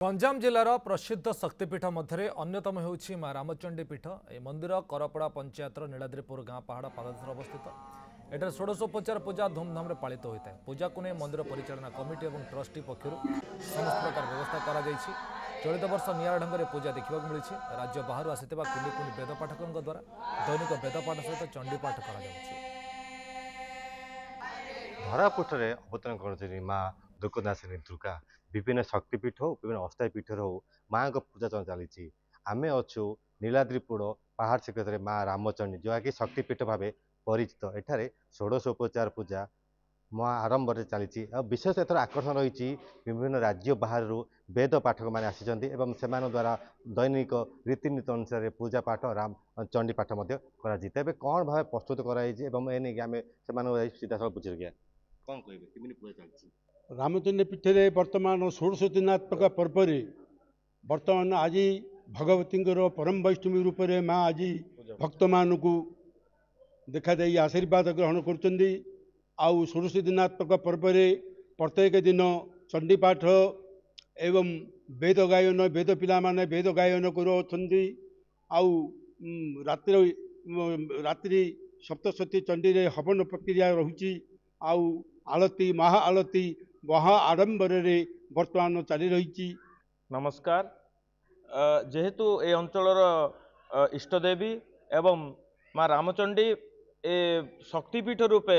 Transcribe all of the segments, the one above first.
गंजाम जिलार प्रसिद्ध शक्तिपीठ मध्य अन्यतम होउछि मां रामचंडी पीठ। ए मंदिर करपड़ा पंचायतर नीलाद्रिपुर गाँ पहाड़ पाददेशରେ अवस्थित। एठार षोडशोपचार पूजा धूमधाम पालित होता है। पूजा को नहीं मंदिर परिचालना कमिटी और ट्रस्टी पक्षर समस्त प्रकार व्यवस्था करा जायछि। चलित वर्ष नियारा ढंग से पूजा देखा मिली। राज्य बाहर आसिथिबा कुनि कुनि वेदपाठकों द्वारा दैनिक वेदपाठ सहित चंडीपाठ करा जाउछि। धरापुटरे अवतरण कर माँ दुर्गनाशिनी दुर्गा विभिन्न शक्तिपीठ हो विभिन्न अस्थायी पीठ हो माँ को पूजा चली। आम अच्छु नीलाद्रिपुर पहाड़ शिखर माँ रामचंडी जहाँकि शक्तिपीठ भाव परिचित। एठारे षोडशोपचार पूजा माँ आरंभ चली। विशेष एथर आकर्षण रही विभिन्न राज्य बाहर वेद पाठक मैंने आसी द्वारा दैनिक रीतिनीति अनुसार पूजा पाठ राम चंडी पाठ तेज कौन भाव प्रस्तुत कराई आम से सीधा सब बुझे गया कौन कहे पूजा चलती। रामचंडी पीठे वर्तमान षोडश दिनात्मक पर्व वर्तमान आज भगवती परम वैष्णवी रूप में माँ आज भक्त मान को देखा जाए आशीर्वाद ग्रहण कर। षोडश दिनात्मक पर्व प्रत्येक दिन चंडीपाठ एवं वेद गायन वेद पिला माने वेद गायन करुँच। रात्रि सप्तशती चंडी रे हवन प्रक्रिया रही। आलती महा आलती महा आडंबर वर्तमान चली रही। नमस्कार। जेहेतु ए अंचलर इष्टदेवी एवं माँ रामचंडी ए शक्तिपीठ रूपे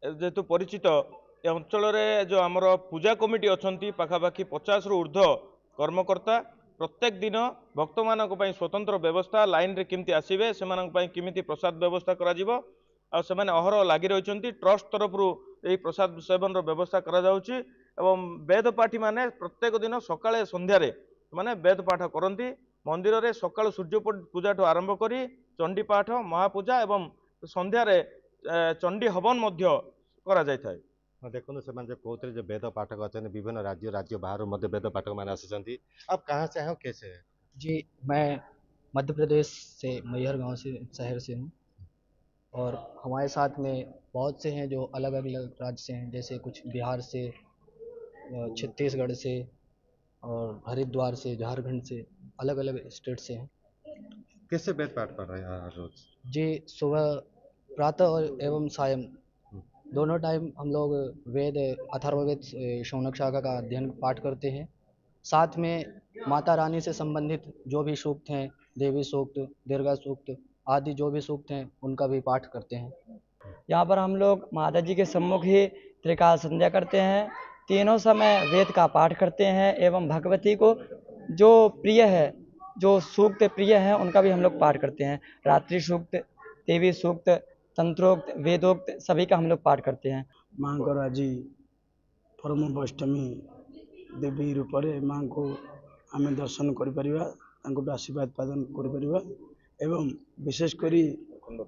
जेहेतु परिचित ए अंचल जो आमर पूजा कमिटी अच्छा पाखापाखि 50 रु ऊर्ध्व कर्मकर्ता प्रत्येक दिन भक्त मान स्वतंत्र व्यवस्था लाइन रे किमती आसवे से किमिति प्रसाद व्यवस्था करा जिवो आ सेमाने अहर लगी रही। ट्रस्ट तरफ यही प्रसाद सेवन व्यवस्था करा जाउछि एवं वेदपाठी माने प्रत्येक दिन सकाळे संध्यारे माने वेदपाठ करती। मंदिर रे सकाळ सूर्य पूजा ठू आरंभ करी चंडीपाठ महापूजा एवं संध्यारे चंडी हवन मध्य करा जाय थाए। देखो से कहते जो वेद पाठक अच्छा विभिन्न राज्य बाहर वेद पाठक मैंने आसी। आप कहाँ से हैं कैसे है? जी मैं मध्य प्रदेश से मैहर गांव से शहर से हूँ और हमारे साथ में बहुत से हैं जो अलग अलग राज्य से हैं, जैसे कुछ बिहार से, छत्तीसगढ़ से और हरिद्वार से, झारखंड से, अलग अलग स्टेट से हैं। कैसे वेद पाठ पढ़ रहे हैं हर रोज? जी सुबह प्रातः और एवं सायं दोनों टाइम हम लोग वेद अथर्ववेद शौनक शाखा का अध्ययन पाठ करते हैं। साथ में माता रानी से संबंधित जो भी सूक्त हैं, देवी सूक्त, दुर्गा सूक्त आदि जो भी सूक्त हैं उनका भी पाठ करते हैं। यहाँ पर हम लोग माता जी के सम्मुख ही त्रिकाल संध्या करते हैं। तीनों समय वेद का पाठ करते हैं एवं भगवती को जो प्रिय है, जो सूक्त प्रिय है उनका भी हम लोग पाठ करते हैं। रात्रि सूक्त, देवी सूक्त, तंत्रोक्त, वेदोक्त सभी का हम लोग पाठ करते हैं। माँ को आज परम वैष्णवी देवी रूप में माँ को आम दर्शन कर आशीर्वाद प्रदान कर एवं विशेषकर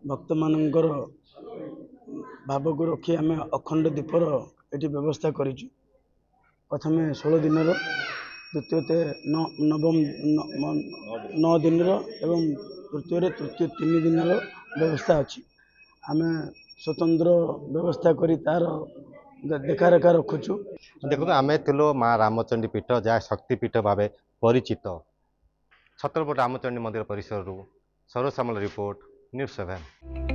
भक्त मानकर भाव को रखी आम अखंड दीपर ये व्यवस्था करूँ। प्रथम 16 दिन, द्वितीय नवम 9 दिन एवं तृतीय 3 दिन व्यवस्था अच्छी। आम स्वतंत्र व्यवस्था करी तार देखा रेखा रखुचु। देखो आम थिलो माँ रामचंडी पीठ जहाँ शक्तिपीठ भाव परिचित। छत्रपति रामचंडी मंदिर परिसर सरोज सामल रिपोर्ट, न्यूज़ 7।